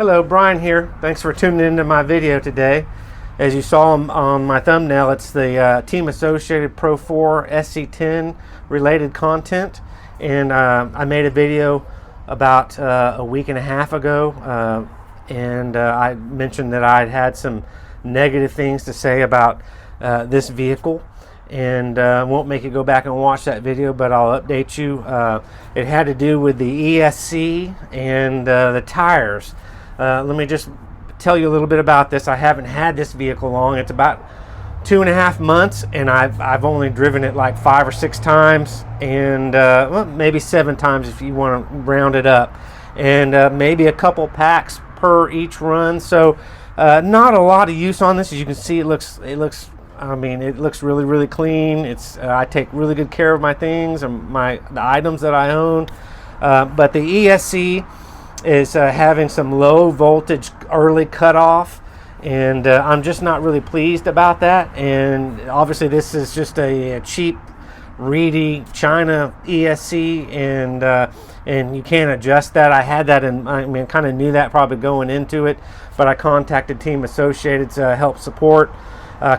Hello, Brian here. Thanks for tuning into my video today. As you saw on my thumbnail, it's the Team Associated Pro4 SC10 related content. And I made a video about a week and a half ago, and I mentioned that I'd had some negative things to say about this vehicle. And I won't make you go back and watch that video, but I'll update you. It had to do with the ESC and the tires. Let me just tell you a little bit about this. I haven't had this vehicle long. It's about 2.5 months, and I've only driven it like 5 or 6 times, and well, maybe 7 times if you want to round it up, and maybe a couple packs per each run. So not a lot of use on this. As you can see, it looks really, really clean. I take really good care of my things and the items that I own. But the ESC is having some low voltage early cutoff, and I'm just not really pleased about that. And obviously this is just a cheap, reedy China ESC, and you can't adjust that. I had that, and I kind of knew that probably going into it, but I contacted Team Associated to help support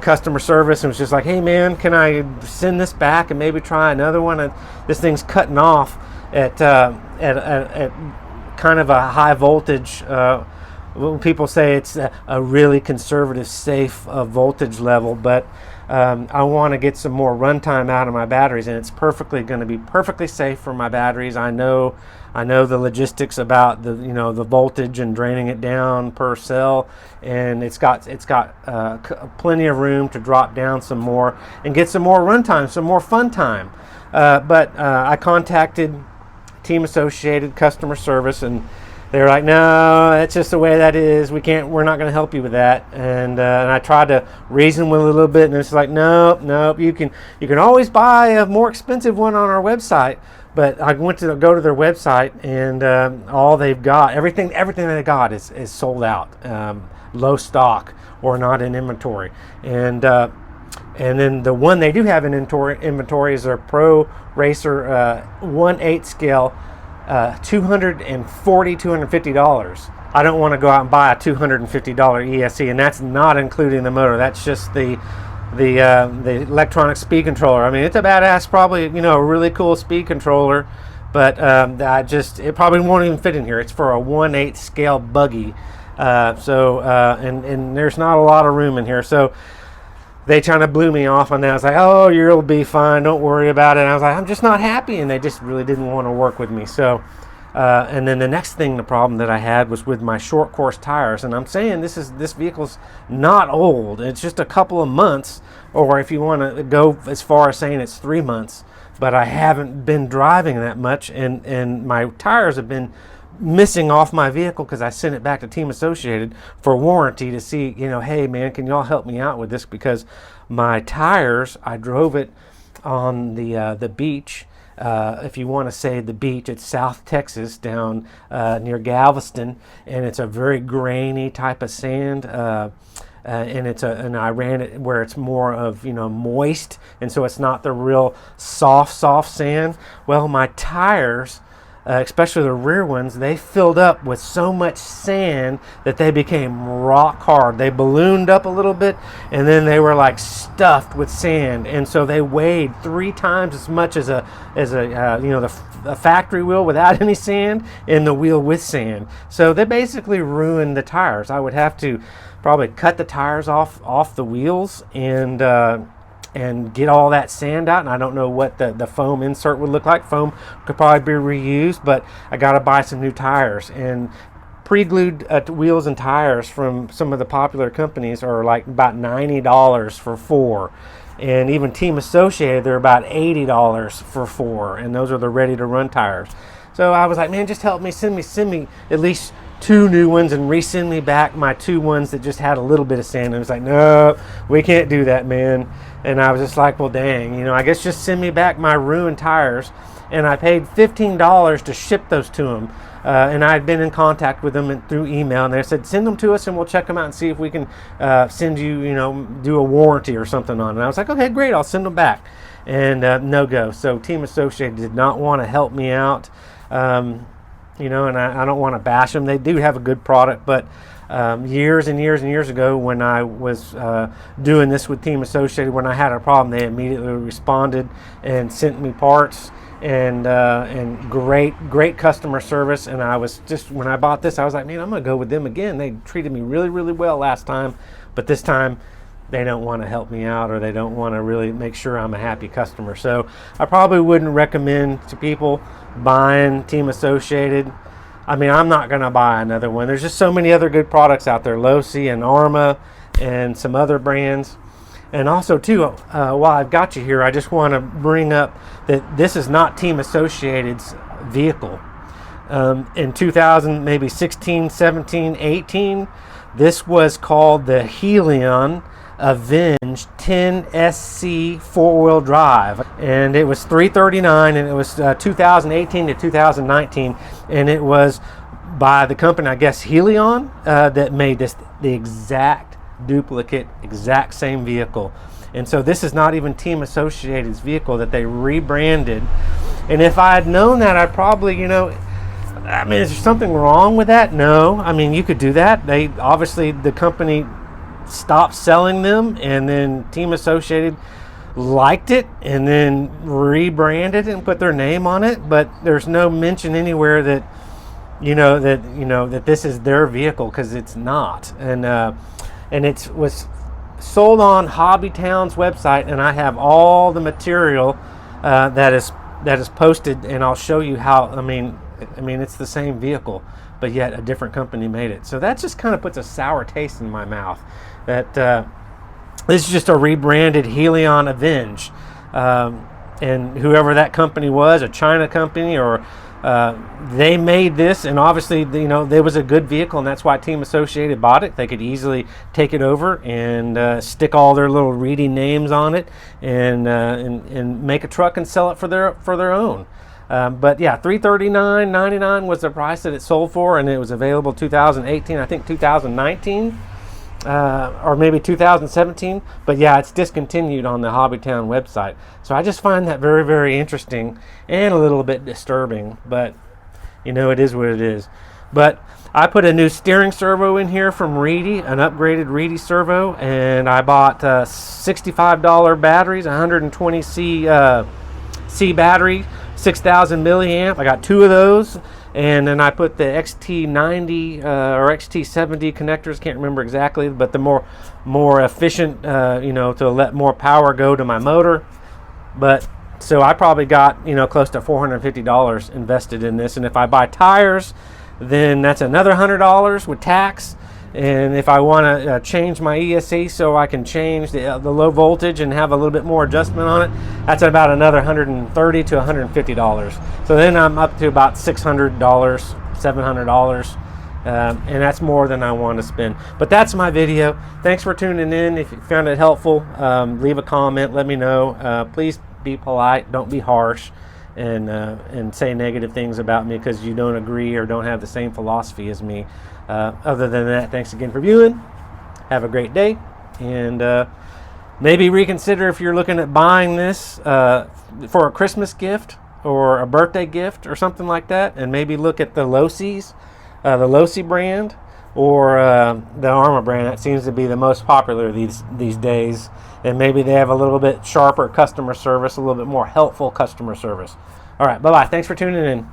customer service, and was just like, hey man, can I send this back and maybe try another one? And this thing's cutting off at kind of a high voltage. People say it's a really conservative, safe voltage level, but I want to get some more runtime out of my batteries, and it's going to be perfectly safe for my batteries. I know the logistics about the voltage and draining it down per cell, and it's got plenty of room to drop down some more and get some more runtime, some more fun time. But I contacted Team Associated customer service, and they're like, no, that's just the way that is. We're not going to help you with that. And I tried to reason with it a little bit, and it's like, nope. You can always buy a more expensive one on our website. But I went to go to their website, and all they've got, everything they got is sold out, low stock or not in inventory. And then the one they do have in inventory is their Pro Racer 1/8 scale, $250. I don't want to go out and buy a $250 ESC, and that's not including the motor. That's just the electronic speed controller. I mean, it's a badass, probably, a really cool speed controller, but it probably won't even fit in here. It's for a 1/8 scale buggy, and there's not a lot of room in here. So they kind of blew me off on that. I was like, oh, you'll be fine, don't worry about it. And I was like, I'm just not happy, and they just really didn't want to work with me. So and then the next thing, the problem that I had was with my short course tires. And I'm saying this vehicle's not old. It's just a couple of months, or if you want to go as far as saying it's 3 months. But I haven't been driving that much, and my tires have been missing off my vehicle because I sent it back to Team Associated for warranty to see, hey man, can y'all help me out with this? Because my tires, I drove it on the beach. If you want to say the beach, it's South Texas, down near Galveston, and it's a very grainy type of sand, and I ran it where it's more of moist, and so it's not the real soft sand. Well, my tires, especially the rear ones, they filled up with so much sand that they became rock hard. They ballooned up a little bit, and then they were like stuffed with sand, and so they weighed 3 times as much as a factory wheel without any sand and the wheel with sand. So they basically ruined the tires. I would have to probably cut the tires off the wheels and get all that sand out, and I don't know what the foam insert would look like. Foam could probably be reused, but I got to buy some new tires. And pre-glued wheels and tires from some of the popular companies are like about $90 for 4, and even Team Associated, they're about $80 for 4, and those are the ready-to-run tires. So I was like, man, just help me, send me at least 2 new ones and resend me back my 2 ones that just had a little bit of sand. And it was like, no, we can't do that, man. And I was just like, well, dang, I guess just send me back my ruined tires. And I paid $15 to ship those to them. And I had been in contact with them through email, and they said, send them to us and we'll check them out and see if we can send you, do a warranty or something on it. And I was like, okay, great, I'll send them back. And no go. So Team Associated did not want to help me out. you know, and I don't want to bash them. They do have a good product, but years and years and years ago, when I was doing this with Team Associated, when I had a problem, they immediately responded and sent me parts, and great customer service. And I was just, when I bought this, I was like, man, I'm gonna go with them again. They treated me really, really well last time, but this time they don't want to help me out, or they don't want to really make sure I'm a happy customer. So I probably wouldn't recommend to people buying Team Associated. I mean, I'm not going to buy another one. There's just so many other good products out there, U.S.A and Arma and some other brands. And also too, while I've got you here, I just want to bring up that this is not Team Associated's vehicle. In 2000, maybe 16, 17, 18, this was called the Helion Avenge 10 SC four-wheel drive, and it was $339, and it was 2018 to 2019, and it was by the company, I guess, Helion, that made this the exact duplicate, exact same vehicle. And so this is not even Team Associated's vehicle that they rebranded. And if I had known that, I probably, you know, I mean, is there something wrong with that? No. I mean, you could do that. They obviously, the company stopped selling them, and then Team Associated liked it and then rebranded it and put their name on it. But there's no mention anywhere that that this is their vehicle, because it's not. And it was sold on Hobbytown's website, and I have all the material that is posted, and I'll show you how. I mean, it's the same vehicle, but yet a different company made it. So that just kind of puts a sour taste in my mouth. That this is just a rebranded Helion Avenge, and whoever that company was, a China company, or they made this, and obviously, you know, there was a good vehicle, and that's why Team Associated bought it. They could easily take it over and stick all their little reading names on it, and make a truck and sell it for their own. But yeah, $339.99 was the price that it sold for, and it was available 2018, I think 2019, or maybe 2017. But yeah, it's discontinued on the Hobbytown website. So I just find that very, very interesting and a little bit disturbing. But you know, it is what it is. But I put a new steering servo in here from Reedy, an upgraded Reedy servo, and I bought $65 batteries, 120C battery, 6,000 milliamp. I got 2 of those, and then I put the XT90 or XT70 connectors. Can't remember exactly, but the more efficient, to let more power go to my motor. But so I probably got close to $450 invested in this, and if I buy tires, then that's another $100 with tax. And if I want to change my ESC so I can change the low voltage and have a little bit more adjustment on it, that's about another $130 to $150. So then I'm up to about $600, $700, and that's more than I want to spend. But that's my video. Thanks for tuning in. If you found it helpful, leave a comment. Let me know. Please be polite. Don't be harsh. And say negative things about me because you don't agree or don't have the same philosophy as me. Other than that, thanks again for viewing. Have a great day, and maybe reconsider if you're looking at buying this for a Christmas gift or a birthday gift or something like that, and maybe look at the U.S.A brand, or the Arma brand. That seems to be the most popular these days, and maybe they have a little bit sharper customer service, a little bit more helpful customer service. All right, bye-bye. Thanks for tuning in.